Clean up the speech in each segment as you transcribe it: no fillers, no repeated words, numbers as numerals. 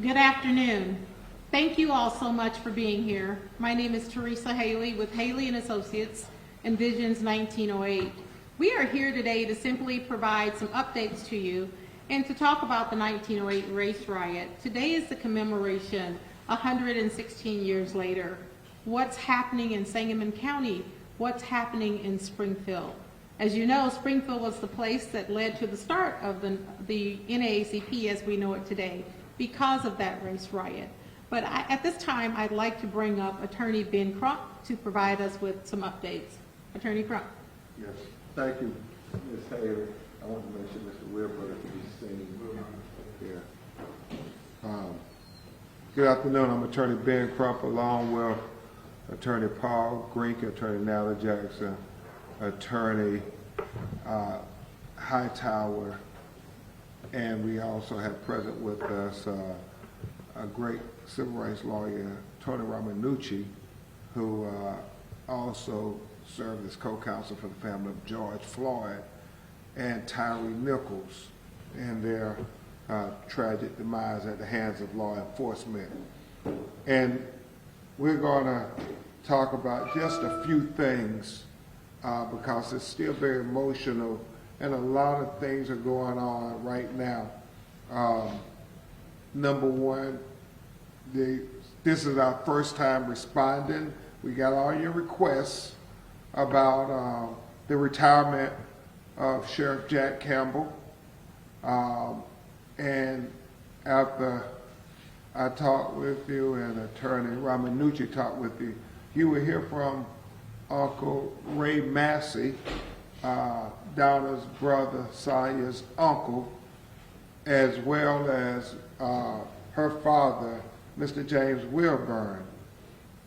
Good afternoon. Thank you all so much for being here. My name is Teresa Haley with Haley and Associates and Visions 1908. We are here today to simply provide some updates to you and to talk about the 1908 race riot. Today is the commemoration 116 years later. What's happening in Sangamon County? What's happening in Springfield? As you know, Springfield was the place that led to the start of the NAACP as we know it today because of that race riot. But at this time, I'd like to bring up Attorney Ben Crump to provide us with some updates. Attorney Crump. Yes, thank you, Ms. Haley. I want to mention Mr. Wilbur if he's seen here. Good afternoon. I'm Attorney Ben Crump along with Attorney Paul Grink, Attorney Nala Jackson, Attorney Hightower, and we also have present with us a great civil rights lawyer, Tony Ramanucci, who also served as co-counsel for the family of George Floyd and Tyree Nichols in their tragic demise at the hands of law enforcement. And we're going to talk about just a few things because it's still very emotional and a lot of things are going on right now. Number one, this is our first time responding. We got all your requests about the retirement of Sheriff Jack Campbell. And after I talked with you and Attorney Ramanucci talked with you, you will hear from Uncle Ray Massey, Donna's brother, Sonya's uncle, as well as her father, Mr. James Wilburn.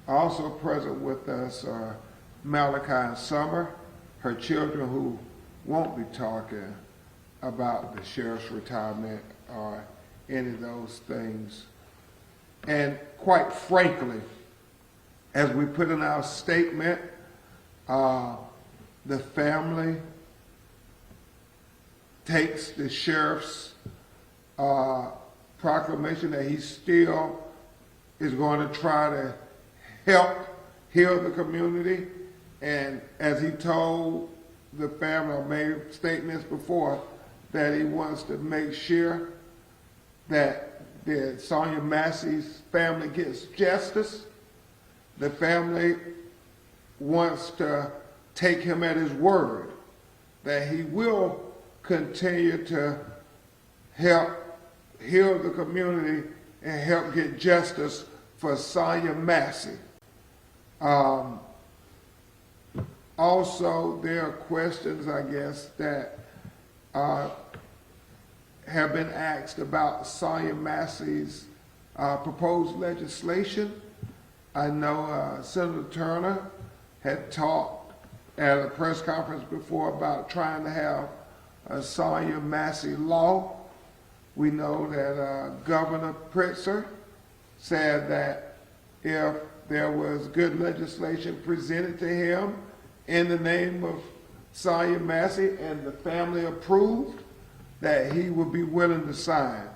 Also present with us are Malachi and Summer, her children who won't be talking about the sheriff's retirement or any of those things. And quite frankly, as we put in our statement, the family takes the sheriff's proclamation that he still is going to try to help heal the community. And as he told the family, or made statements before, that he wants to make sure that the Sonya Massey's family gets justice. The family wants to take him at his word that he will continue to help heal the community and help get justice for Sonya Massey. Also, there are questions, I guess, that have been asked about Sonya Massey's proposed legislation. I know Senator Turner had talked at a press conference before about trying to have a Sonya Massey law. We know that Governor Pritzker said that if there was good legislation presented to him in the name of Sonya Massey and the family approved, that he would be willing to sign.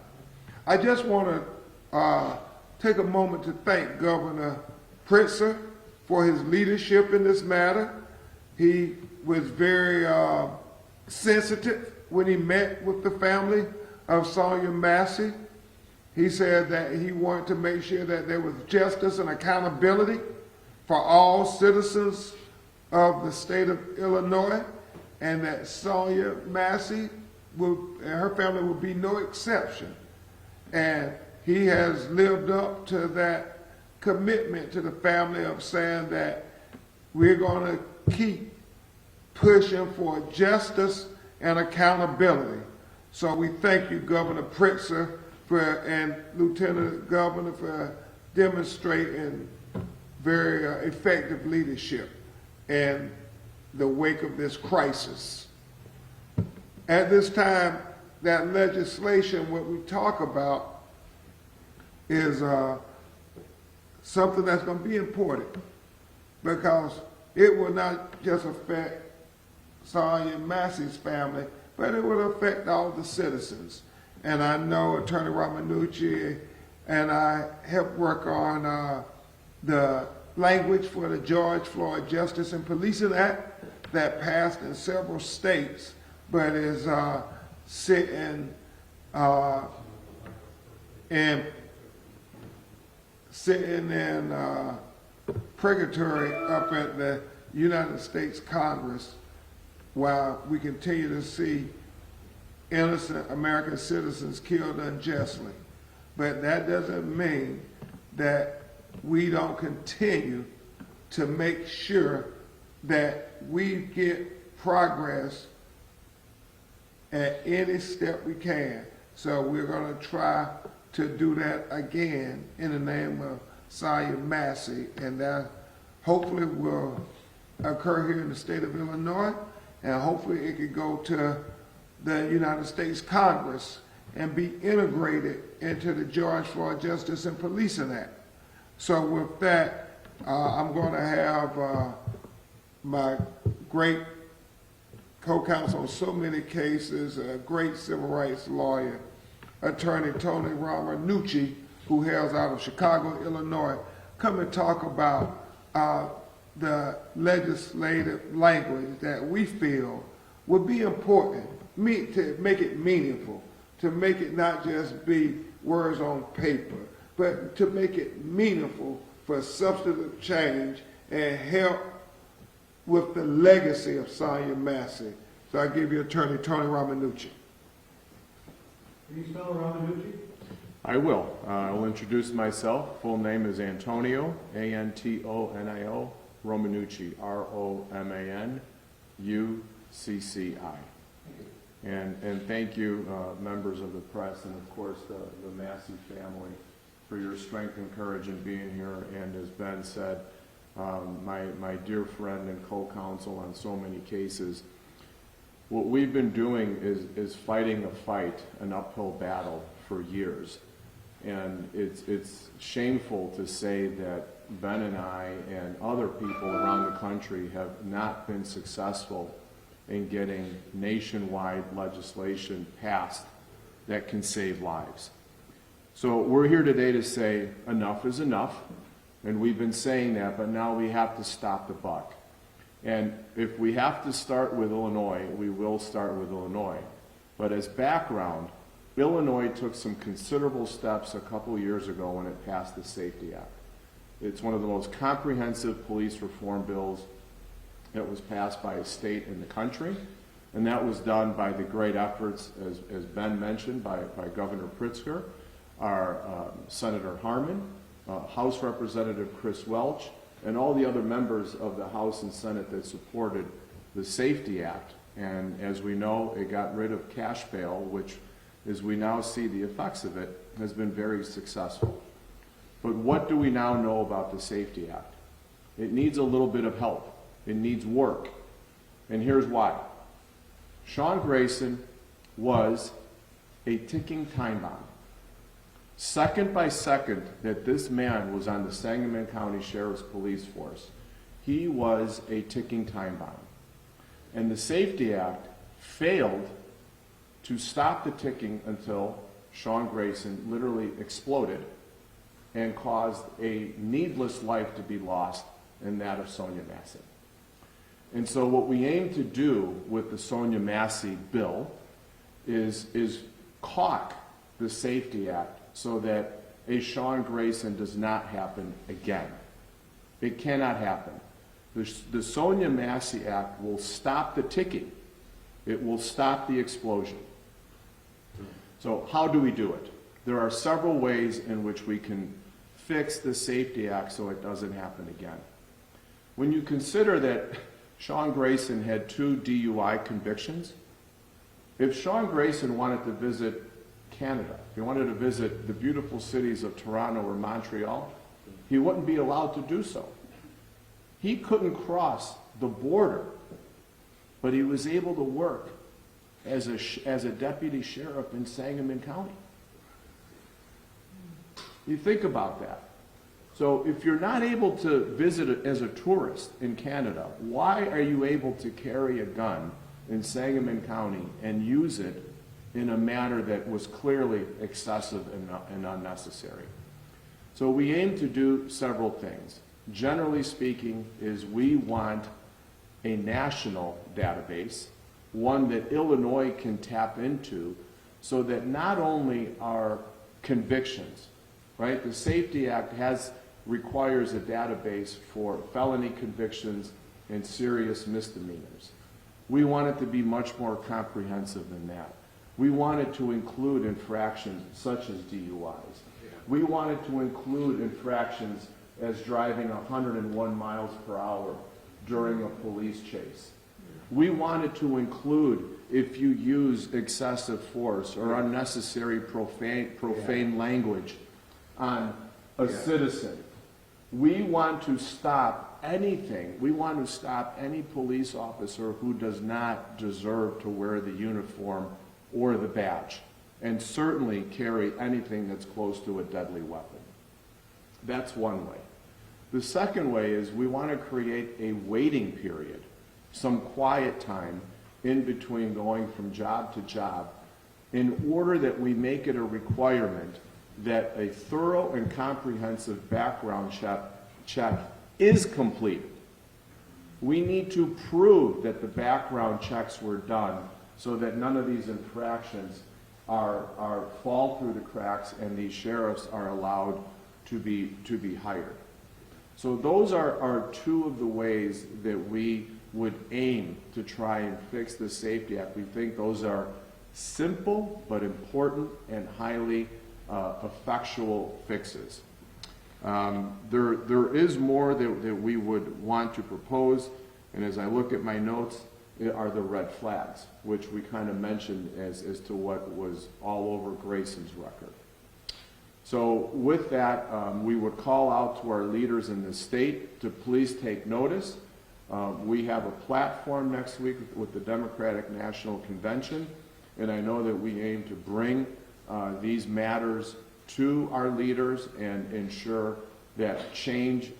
I just want to take a moment to thank Governor Pritzker for his leadership in this matter. He was very sensitive when he met with the family of Sonya Massey. He said that he wanted to make sure that there was justice and accountability for all citizens of the state of Illinois, and that Sonya Massey and her family would be no exception. And he has lived up to that commitment to the family of saying that we're going to keep pushing for justice and accountability. So we thank you, Governor Pritzker, and Lieutenant Governor, for demonstrating very effective leadership in the wake of this crisis. At this time, that legislation, what we talk about, is something that's going to be important, because it will not just affect Sonya Massey's family, but it will affect all the citizens. And I know Attorney Ramanucci and I helped work on the language for the George Floyd Justice and Policing Act that passed in several states, but is sitting in purgatory up at the United States Congress while we continue to see innocent American citizens killed unjustly. But that doesn't mean that we don't continue to make sure that we get progress at any step we can. So we're going to try to do that again in the name of Sonya Massey, and that hopefully will occur here in the state of Illinois, and hopefully it could go to the United States Congress and be integrated into the George Floyd Justice and Policing Act. So with that, I'm going to have my great co-counsel on so many cases, a great civil rights lawyer, Attorney Tony Romanucci, who hails out of Chicago, Illinois, come and talk about the legislative language that we feel would be important to make it meaningful, to make it not just be words on paper, but to make it meaningful for substantive change and help with the legacy of Sonya Massey. So I give you Attorney Tony Romanucci. Can you spell Romanucci? I will. I'll introduce myself. Full name is Antonio, A-N-T-O-N-I-O, Romanucci, R-O-M-A-N-U-C-C-I. And thank you, members of the press, and of course the Massey family, for your strength and courage in being here. And as Ben said, my dear friend and co-counsel on so many cases, what we've been doing is fighting a fight, an uphill battle for years. And it's shameful to say that Ben and I and other people around the country have not been successful in getting nationwide legislation passed that can save lives. So we're here today to say enough is enough, and we've been saying that, but now we have to stop the buck. And if we have to start with Illinois, we will start with Illinois. But as background, Illinois took some considerable steps a couple of years ago when it passed the Safety Act. It's one of the most comprehensive police reform bills that was passed by a state in the country, and that was done by the great efforts, as Ben mentioned, by Governor Pritzker, our Senator Harmon, House Representative Chris Welch, and all the other members of the House and Senate that supported the Safety Act. And as we know, it got rid of cash bail, which, as we now see the effects of it, has been very successful. But what do we now know about the Safety Act? It needs a little bit of help. It needs work. And here's why. Sean Grayson was a ticking time bomb. Second by second that this man was on the Sangamon County Sheriff's Police Force, he was a ticking time bomb. And the Safety Act failed to stop the ticking until Sean Grayson literally exploded and caused a needless life to be lost, and that of Sonya Massey. And so what we aim to do with the Sonya Massey bill is caulk the Safety Act so that a Sean Grayson does not happen again. It cannot happen. The Sonya Massey Act will stop the ticking. It will stop the explosion. So how do we do it? There are several ways in which we can fix the Safety Act so it doesn't happen again. When you consider that Sean Grayson had 2 DUI convictions, if Sean Grayson wanted to visit Canada, if he wanted to visit the beautiful cities of Toronto or Montreal, he wouldn't be allowed to do so. He couldn't cross the border, but he was able to work as a deputy sheriff in Sangamon County. You think about that. So if you're not able to visit as a tourist in Canada, why are you able to carry a gun in Sangamon County and use it in a manner that was clearly excessive and unnecessary. So we aim to do several things. Generally speaking, is we want a national database, one that Illinois can tap into, so that not only are convictions, right? The Safety Act requires a database for felony convictions and serious misdemeanors. We want it to be much more comprehensive than that. We want it to include infractions such as DUIs. We want it to include infractions as driving 101 miles per hour during a police chase. We want it to include if you use excessive force or unnecessary profane language on a citizen. We want to stop anything. We want to stop any police officer who does not deserve to wear the uniform or the badge, and certainly carry anything that's close to a deadly weapon. That's one way. The second way is we want to create a waiting period, some quiet time in between going from job to job, in order that we make it a requirement that a thorough and comprehensive background check is completed. We need to prove that the background checks were done so that none of these infractions fall through the cracks and these sheriffs are allowed to be hired. So those are two of the ways that we would aim to try and fix the Safety Act. We think those are simple but important and highly effectual fixes. There is more that we would want to propose, and as I look at my notes, are the red flags, which we kind of mentioned as to what was all over Grayson's record. So with that, we would call out to our leaders in the state to please take notice. We have a platform next week with the Democratic National Convention, and I know that we aim to bring these matters to our leaders and ensure that change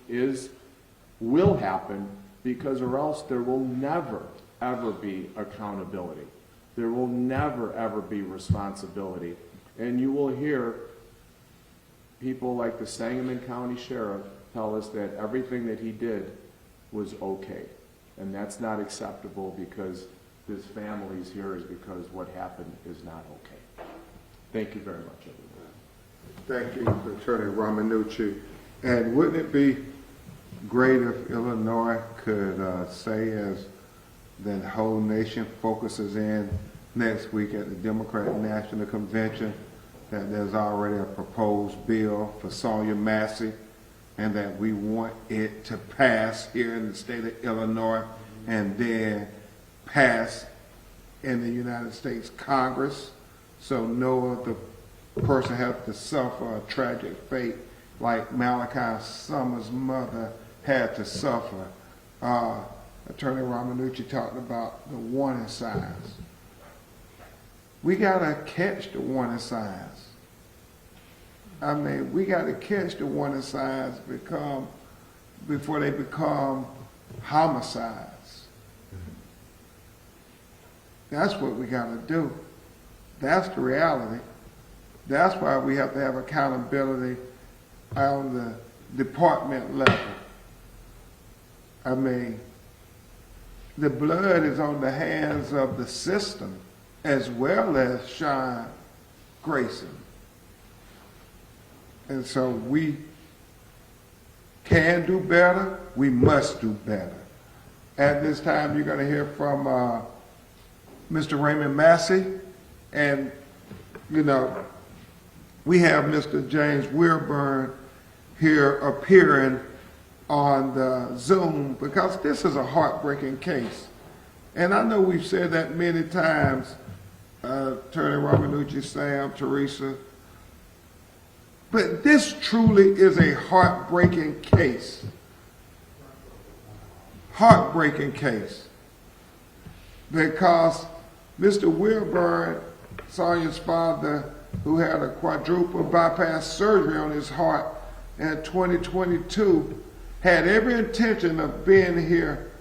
will happen, because or else there will never, ever be accountability. There will never, ever be responsibility. And you will hear people like the Sangamon County Sheriff tell us that everything that he did was okay. And that's not acceptable, because his family's here is because what happened is not okay. Thank you very much, everyone. Thank you, Attorney Romanucci. And wouldn't it be great if Illinois could say, as the whole nation focuses in next week at the Democratic National Convention, that there's already a proposed bill for Sonya Massey, and that we want it to pass here in the state of Illinois and then pass in the United States Congress, so no other person has to suffer a tragic fate like Malachi Summers' mother had to suffer. Attorney Romanucci talked about the warning signs. We gotta catch the warning signs. I mean, we gotta catch the warning signs before they become homicides. That's what we gotta do. That's the reality. That's why we have to have accountability on the department level. I mean, the blood is on the hands of the system as well as Sean Grayson. And so we can do better, we must do better. At this time, you're going to hear from Mr. Raymond Massey, and, you know, we have Mr. James Wilburn here appearing on the Zoom, because this is a heartbreaking case. And I know we've said that many times, Attorney Romanucci, Sam, Teresa, but this truly is a heartbreaking case. Heartbreaking case. Because Mr. Wilburn, Sonya's father, who had a quadruple bypass surgery on his heart in 2022, had every intention of being here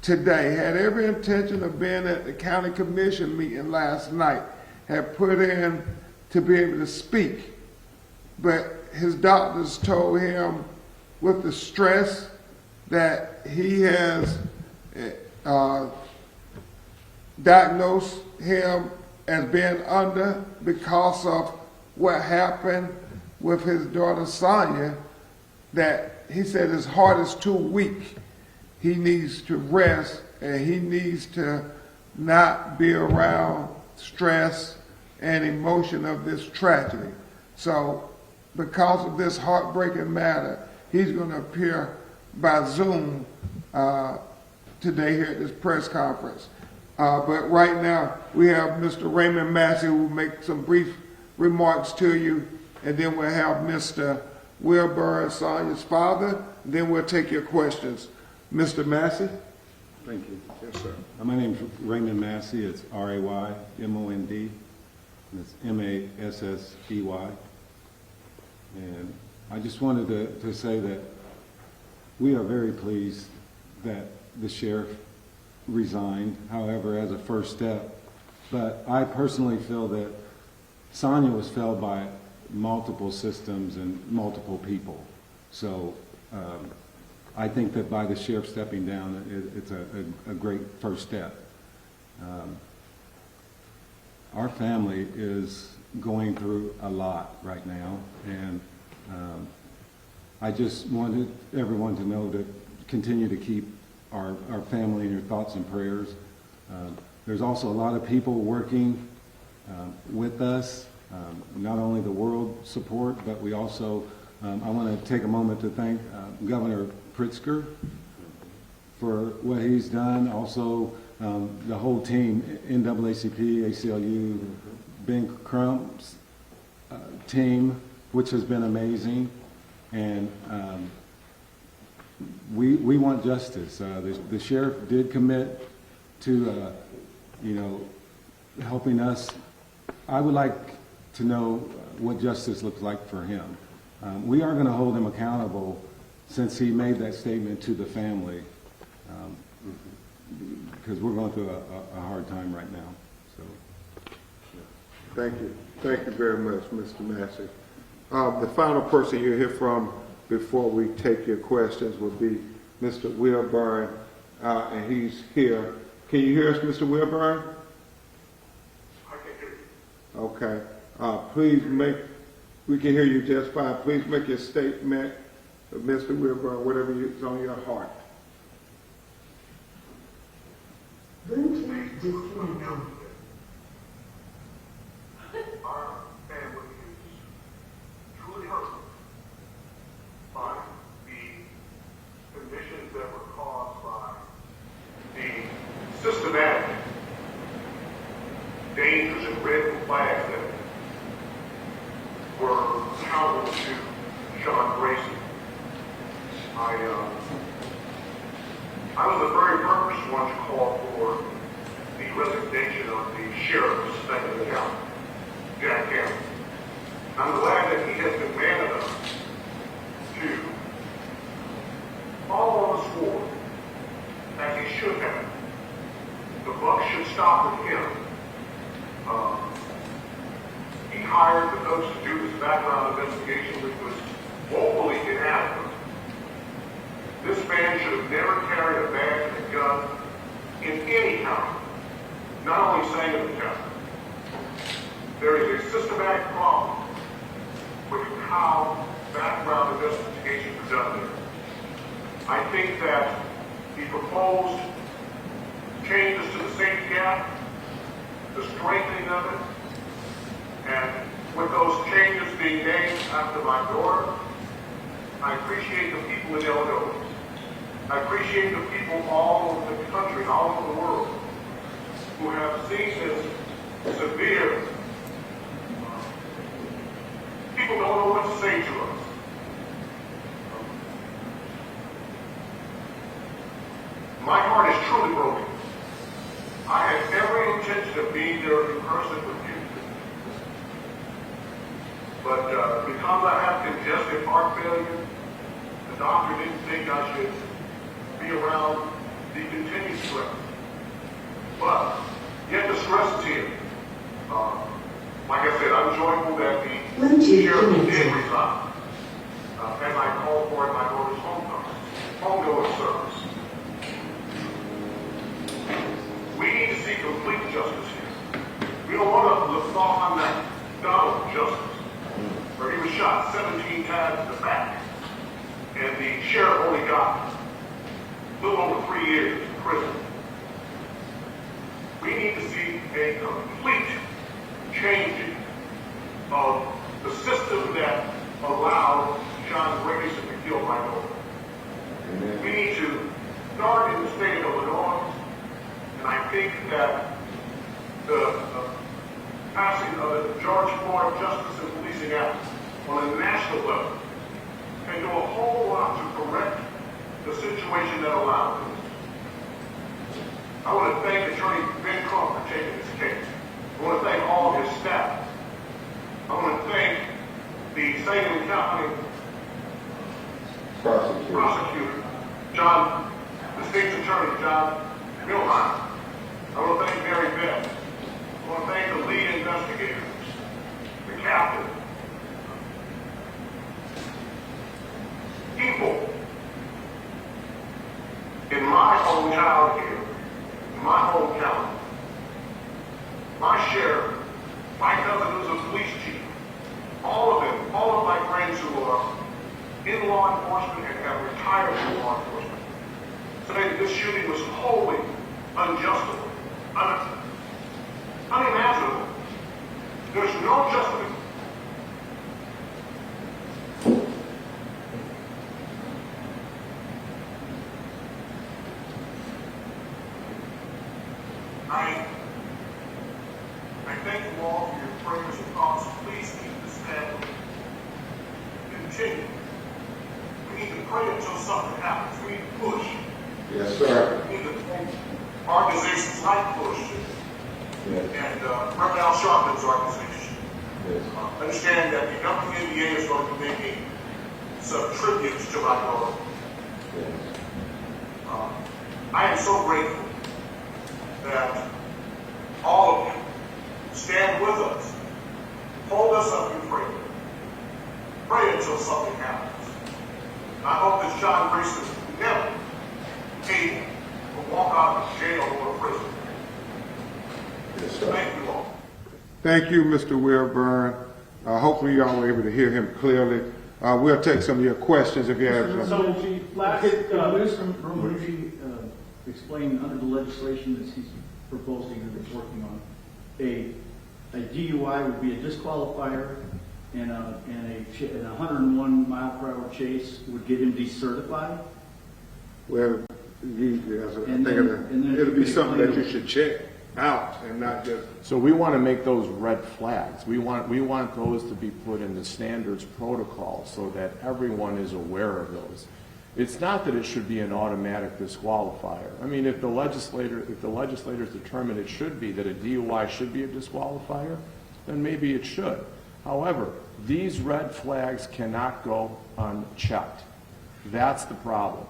today, had every intention of being at the county commission meeting last night, had put in to be able to speak. But his doctors told him with the stress that he has diagnosed him as being under because of what happened with his daughter Sonya, that he said his heart is too weak. He needs to rest and he needs to not be around stress and emotion of this tragedy. So because of this heartbreaking matter, he's going to appear by Zoom today here at this press conference. But right now, we have Mr. Raymond Massey who will make some brief remarks to you, and then we'll have Mr. Wilbur, Sonya's father, and then we'll take your questions. Mr. Massey? Thank you. Yes, sir. My name's Raymond Massey. It's R-A-Y-M-O-N-D, and it's M-A-S-S-E-Y. And I just wanted to say that we are very pleased that the sheriff resigned, however, as a first step. But I personally feel that Sonya was felled by multiple systems and multiple people. So I think that by the sheriff stepping down, it's a great first step. Our family is going through a lot right now, and I just wanted everyone to know to continue to keep our family in your thoughts and prayers. There's also a lot of people working with us, not only the world support, but we also, I want to take a moment to thank Governor Pritzker for what he's done. Also, the whole team, NAACP, ACLU, Ben Crump's team, which has been amazing. And we want justice. The sheriff did commit to, helping us. I would like to know what justice looks like for him. We are going to hold him accountable since he made that statement to the family, because we're going through a hard time right now. So, Thank you. Thank you very much, Mr. Massey. The final person you'll hear from before we take your questions will be Mr. Wilburn, and he's here. Can you hear us, Mr. Wilburn? I can hear you. Okay. We can hear you just fine. Please make your statement, Mr. Wilburn, whatever is on your heart. Bluetooth disconnected. Our family is truly hurt by the conditions that were caused by the systematic dangers and red flags that were counter to Sean Grayson. I was the very first one to call for the resignation of the sheriff of Stanton County, Jack Campbell. I'm glad that he has been man enough to fall on the sword as he should have. The buck should stop with him. He hired the folks to do his background investigation, which was woefully inadequate. This man should have never carried a badge and a gun in any county, not only Sangamon County. There is a systematic problem with how background investigations are done there. I think that the proposed changes to the safety gap, the strengthening of it, and with those changes being named after my daughter, I appreciate the people in Illinois. I appreciate the people all over the country, all over the world, who have seen this severe. People don't know what to say to us. My heart is truly broken. I had every intention of being there in person with you. But because I have congestive heart failure, the doctor didn't think I should be around the continued stress. But yet the stress is here. Like I said, I'm joyful that the Bluetooth sheriff did connected. resign. As I called for at my daughter's homegoing service. We need to see complete justice here. We don't want to look on that Donald justice, where he was shot 17 times in the back, and the sheriff only got a little over 3 years in prison. We need to see a complete changing of the system that allowed John Grayson to kill my daughter. We need to start in the state of Illinois, and I think that the passing of the George Floyd Justice and Policing Act on a national level can do a whole lot to correct the situation that allowed this. I want to thank Attorney Ben Crump for taking this case. I want to thank all of his staff. I want to thank the Salem County prosecutor, John, the state's attorney, John Milheim. I want to thank Mary Beth. I want to thank the lead investigators, the captain, people in my hometown here, in my home county, my sheriff, my cousin who's a police chief, all of them, all of my friends who are in law enforcement and have retired from law enforcement, say that this shooting was wholly unjustifiable, unimaginable. There's no justification. I thank you all for your prayers and thoughts. Please keep this family continuing. We need to pray until something happens. We need to push. Yes, sir. We need to thank organizations like Push Yes. and Reverend Al Sharpton's organization. Yes. Understand that the WNBA is going to be making some tributes to my daughter. Yes. I am so grateful that all of you stand with us, hold us up in prayer, pray until something happens. I hope that John Grayson is never able to walk out of jail or prison. Yes, sir. Thank you all. Thank you, Mr. Wilburn. Hopefully y'all were able to hear him clearly. We'll take some of your questions if you have some. So, Mr. Romucci explained under the legislation that he's proposing and is working on, a DUI would be a disqualifier, and a 101 mile per hour chase would get him decertified. Well, I think And then it'll be something that you should check out and not just. So we want to make those red flags. We want those to be put in the standards protocol so that everyone is aware of those. It's not that it should be an automatic disqualifier. I mean, if the legislators determine it should be, that a DUI should be a disqualifier, then maybe it should. However, these red flags cannot go unchecked. That's the problem.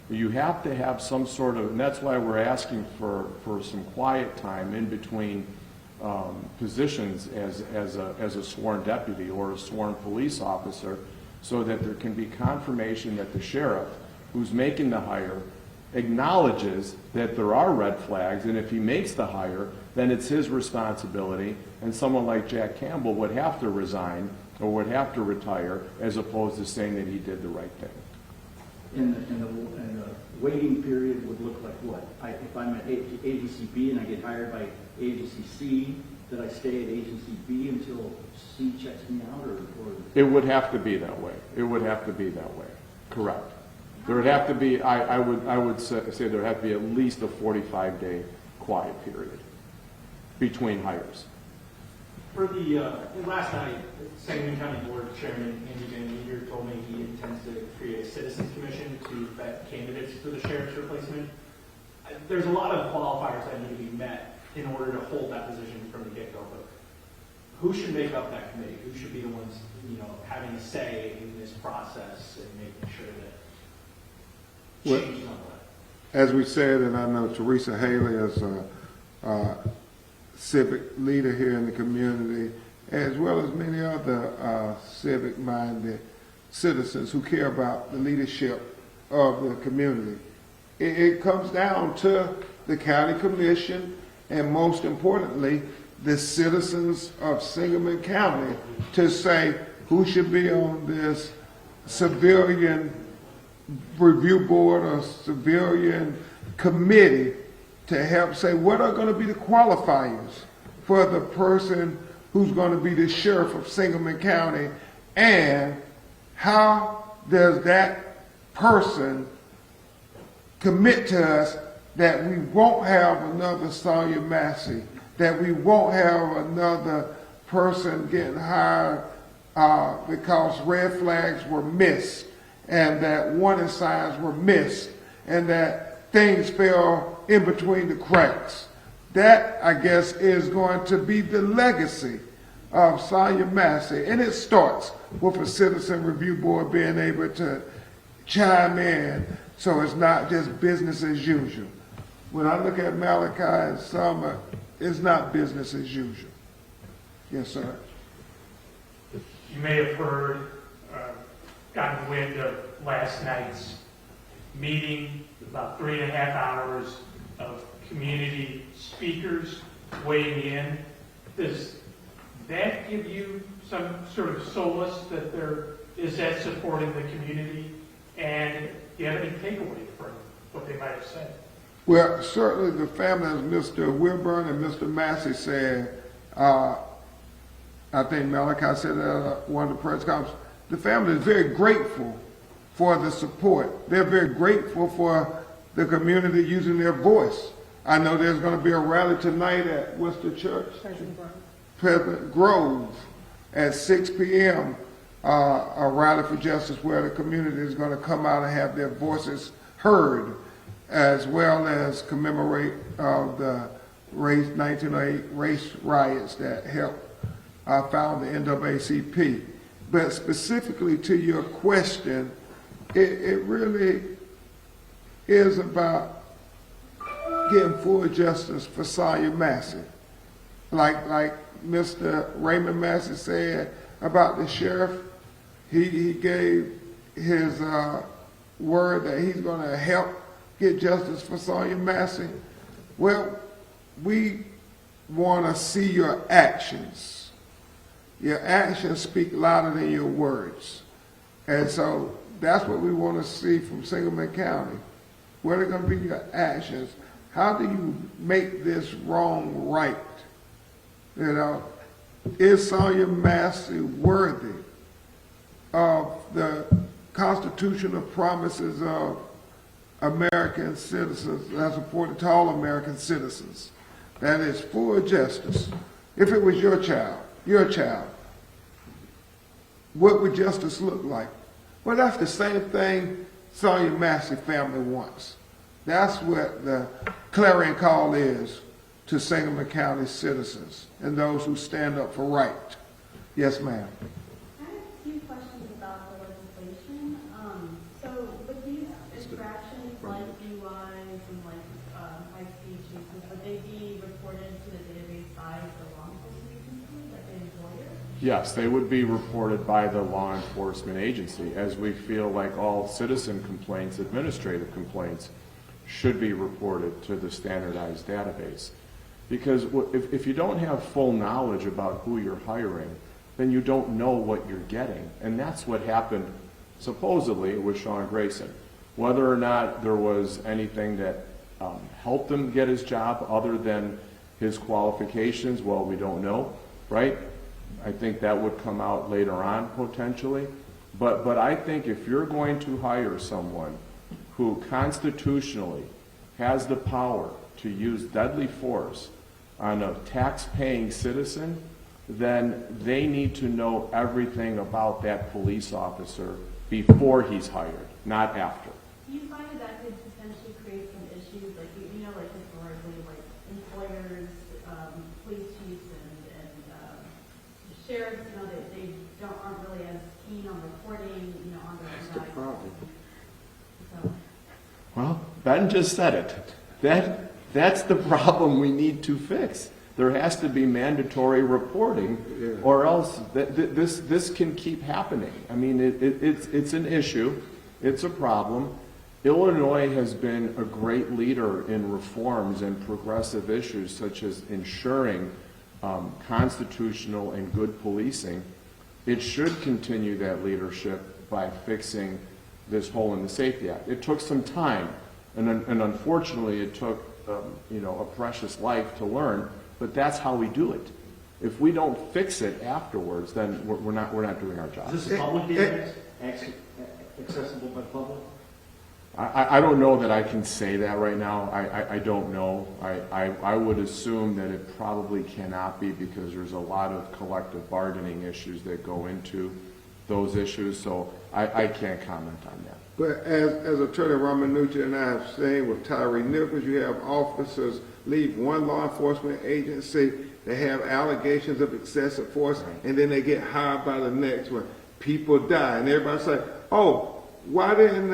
You have to have some sort of, and that's why we're asking for some quiet time in between positions as a sworn deputy or a sworn police officer, so that there can be confirmation that the sheriff who's making the hire acknowledges that there are red flags, and if he makes the hire, then it's his responsibility, and someone like Jack Campbell would have to resign or would have to retire, as opposed to saying that he did the right thing. And the waiting period would look like what? If I'm at agency B and I get hired by agency C, that I stay at agency B until C checks me out, or? It would have to be that way. It would have to be that way. Correct. There would have to be, I would say there would have to be at least a 45-day quiet period between hires. For the, last night, Sangamon County Board Chairman Andy Van Meter told me he intends to create a citizens commission to vet candidates for the sheriff's replacement. There's a lot of qualifiers that need to be met in order to hold that position from the get-go, but who should make up that committee? Who should be the ones, having a say in this process and making sure that changes on that? As we said, and I know Teresa Haley is a civic leader here in the community, as well as many other civic-minded citizens who care about the leadership of the community. It comes down to the county commission and most importantly, the citizens of Sangamon County to say who should be on this civilian review board or civilian committee to help say what are going to be the qualifiers for the person who's going to be the sheriff of Sangamon County, and how does that person commit to us that we won't have another Sonya Massey, that we won't have another person getting hired because red flags were missed and that warning signs were missed and that things fell in between the cracks. That, I guess, is going to be the legacy of Sonya Massey. And it starts with a citizen review board being able to chime in so it's not just business as usual. When I look at Malachi and Summer, it's not business as usual. Yes, sir. You may have heard, gotten wind of last night's meeting, about 3.5 hours of community speakers weighing in. Does that give you some sort of solace that there is that support in the community? And do you have any takeaway from what they might have said? Well, certainly the family, as Mr. Wilburn and Mr. Massey said, I think Malachi said at one of the press conferences, the family is very grateful for the support. They're very grateful for the community using their voice. I know there's going to be a rally tonight at Worcester Church, President Grove, at 6 p.m., a rally for justice where the community is going to come out and have their voices heard, as well as commemorate the 1908 race riots that helped found the NAACP. But specifically to your question, it really is about getting full justice for Sonya Massey. Like Mr. Raymond Massey said about the sheriff, he gave his word that he's going to help get justice for Sonya Massey. Well, we want to see your actions. Your actions speak louder than your words. And so that's what we want to see from Sangamon County. What are going to be your actions? How do you make this wrong right? You know, is Sonya Massey worthy of the constitutional promises of American citizens that's important to all American citizens? That is full justice. If it was your child, what would justice look like? Well, that's the same thing Sonya Massey family wants. That's what the clarion call is to Sangamon County citizens and those who stand up for right. Yes, ma'am. I have a few questions about the legislation. So with these infractions like DUIs and like high-speed chases, would they be reported to the database by the law enforcement agency, like the employer? Yes, they would be reported by the law enforcement agency, as we feel like all citizen complaints, administrative complaints, should be reported to the standardized database. Because if you don't have full knowledge about who you're hiring, then you don't know what you're getting. And that's what happened, supposedly, with Sean Grayson. Whether or not there was anything that helped him get his job other than his qualifications, well, we don't know, right? I think that would come out later on, potentially. But I think if you're going to hire someone who constitutionally has the power to use deadly force on a tax-paying citizen, then they need to know everything about that police officer before he's hired, not after. Do you find that could potentially create some issues, like, you know, like historically, like employers, police chiefs, and sheriffs, you know, they aren't really as keen on reporting, you know, on their own. That's the problem. So. Well, Ben just said it. That's the problem we need to fix. There has to be mandatory reporting, or else this can keep happening. I mean, it's an issue, it's a problem. Illinois has been a great leader in reforms and progressive issues such as ensuring constitutional and good policing. It should continue that leadership by fixing this hole in the Safety Act. It took some time, and unfortunately it took a precious life to learn, but that's how we do it. If we don't fix it afterwards, then we're not doing our job. Is this a public database, accessible by the public? I don't know that I can say that right now. I don't know. I would assume that it probably cannot be because there's a lot of collective bargaining issues that go into those issues, so I can't comment on that. But as Attorney Ramanucci and I have seen with Tyree Nichols, you have officers leave one law enforcement agency, they have allegations of excessive force, and then they get hired by the next one. People die, and everybody say, oh, why didn't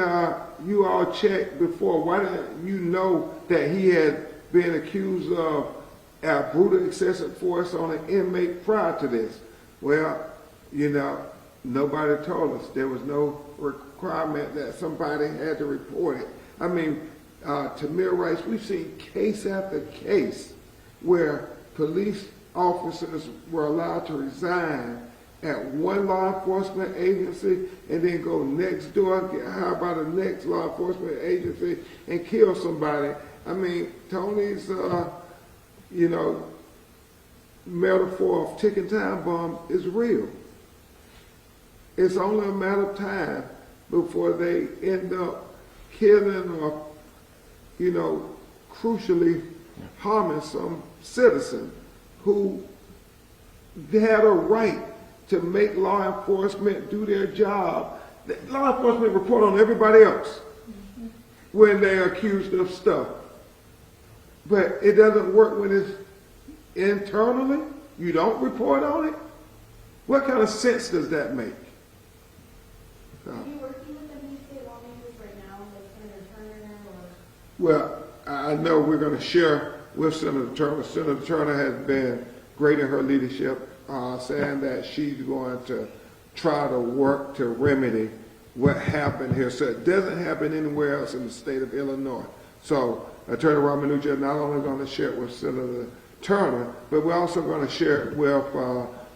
you all check before? Why didn't you know that he had been accused of brutal excessive force on an inmate prior to this? Well, nobody told us. There was no requirement that somebody had to report it. I mean, Tamir Rice, we've seen case after case where police officers were allowed to resign at one law enforcement agency and then go next door, get hired by the next law enforcement agency and kill somebody. I mean, Tony's, metaphor of ticking time bomb is real. It's only a matter of time before they end up killing or, crucially harming some citizen who had a right to make law enforcement do their job. Law enforcement report on everybody else when they're accused of stuff. But it doesn't work when it's internally. You don't report on it. What kind of sense does that make? Are you working with any state lawmakers right now, like Senator Turner or? Well, I know we're going to share with Senator Turner. Senator Turner has been great in her leadership, saying that she's going to try to work to remedy what happened here so it doesn't happen anywhere else in the state of Illinois. So Attorney Ramanucci is not only going to share it with Senator Turner, but we're also going to share it with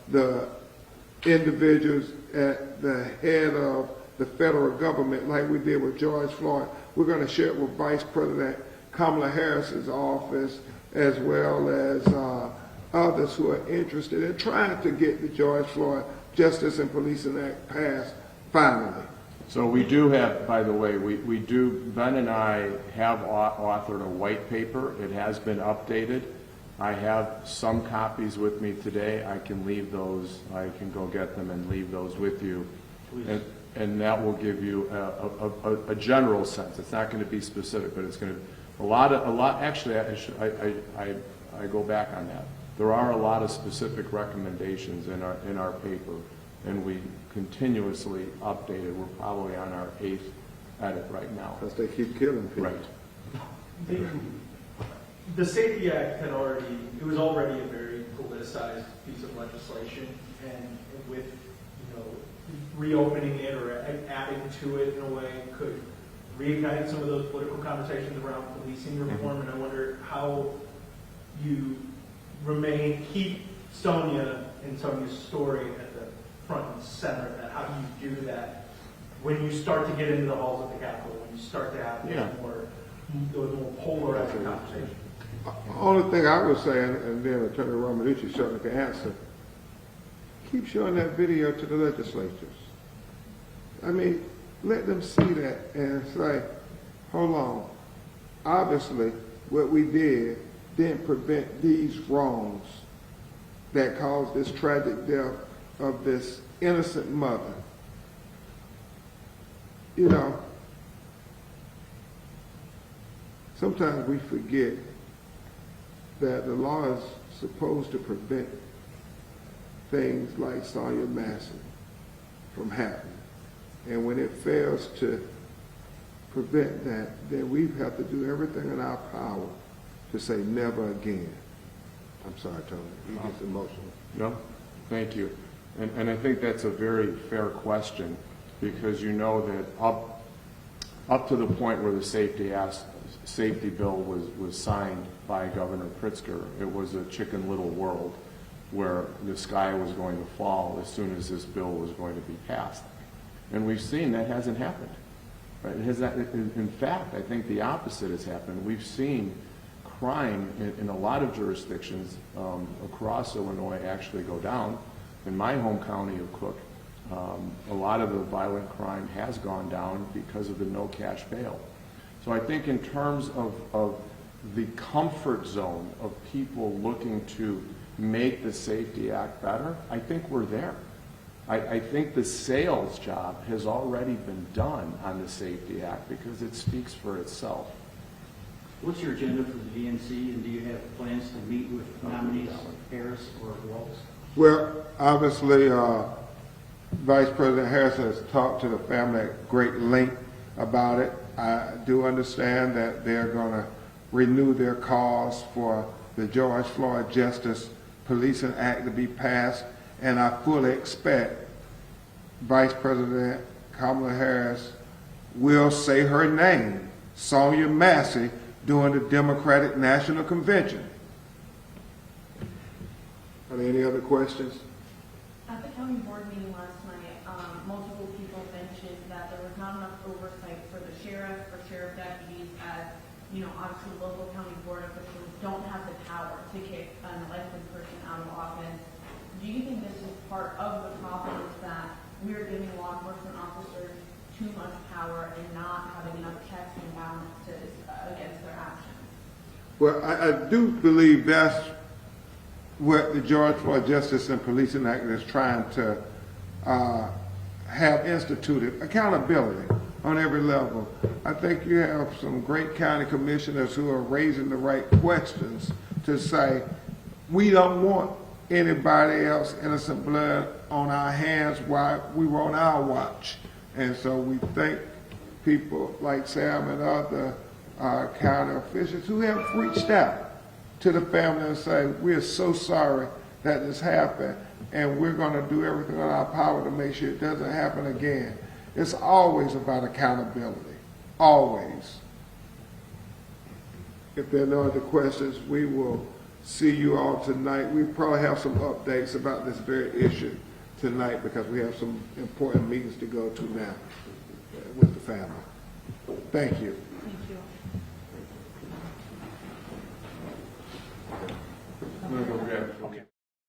the individuals at the head of the federal government like we did with George Floyd. We're going to share it with Vice President Kamala Harris's office as well as others who are interested in trying to get the George Floyd Justice and Policing Act passed finally. So we do have, by the way, Ben and I have authored a white paper. It has been updated. I have some copies with me today. I can leave those, I can go get them and leave those with you. And that will give you a general sense. It's not going to be specific, but it's going to, actually, I go back on that. There are a lot of specific recommendations in our paper, and we continuously update it. We're probably on our 8th edit right now. Because they keep killing people. Right. The Safety Act it was already a very politicized piece of legislation, and with, reopening it or adding to it in a way could reignite some of those political conversations around policing reform, and I wonder how you keep Sonya and Sonya's story at the front and center of that. How do you do that when you start to get into the halls of the Capitol, when you start to have those more polarized conversations? The only thing I would say, and then Attorney Ramanucci certainly can answer, keep showing that video to the legislatures. I mean, let them see that and say, hold on, obviously what we did didn't prevent these wrongs that caused this tragic death of this innocent mother. Sometimes we forget that the law is supposed to prevent things like Sonya Massey from happening. And when it fails to prevent that, then we have to do everything in our power to say never again. I'm sorry, Tony, he gets emotional. No, thank you. And I think that's a very fair question, because you know that up to the point where the safety bill was signed by Governor Pritzker, it was a Chicken Little world where the sky was going to fall as soon as this bill was going to be passed. And we've seen that hasn't happened. Right? In fact, I think the opposite has happened. We've seen crime in a lot of jurisdictions across Illinois actually go down. In my home county of Cook, a lot of the violent crime has gone down because of the no cash bail. So I think in terms of the comfort zone of people looking to make the Safety Act better, I think we're there. I think the sales job has already been done on the Safety Act because it speaks for itself. What's your agenda for the DNC, and do you have plans to meet with nominees Harris or Walz? Well, obviously, Vice President Harris has talked to the family at great length about it. I do understand that they're going to renew their cause for the George Floyd Justice Policing Act to be passed, and I fully expect Vice President Kamala Harris will say her name, Sonya Massey, during the Democratic National Convention. Are there any other questions? At the county board meeting last night, multiple people mentioned that there was not enough oversight for the sheriff, for sheriff deputies, as, obviously local county board officials don't have the power to kick an elected person out of office. Do you think this is part of the problem, is that we're giving law enforcement officers too much power and not having enough checks and balances against their actions? Well, I do believe that's what the George Floyd Justice and Policing Act is trying to have instituted, accountability on every level. I think you have some great county commissioners who are raising the right questions to say, we don't want anybody else innocent blood on our hands while we were on our watch. And so we thank people like Sam and other county officials who have reached out to the family and say, we're so sorry that this happened, and we're going to do everything in our power to make sure it doesn't happen again. It's always about accountability, always. If there are no other questions, we will see you all tonight. We probably have some updates about this very issue tonight because we have some important meetings to go to now with the family. Thank you. Thank you. I'm going to go grab. Okay.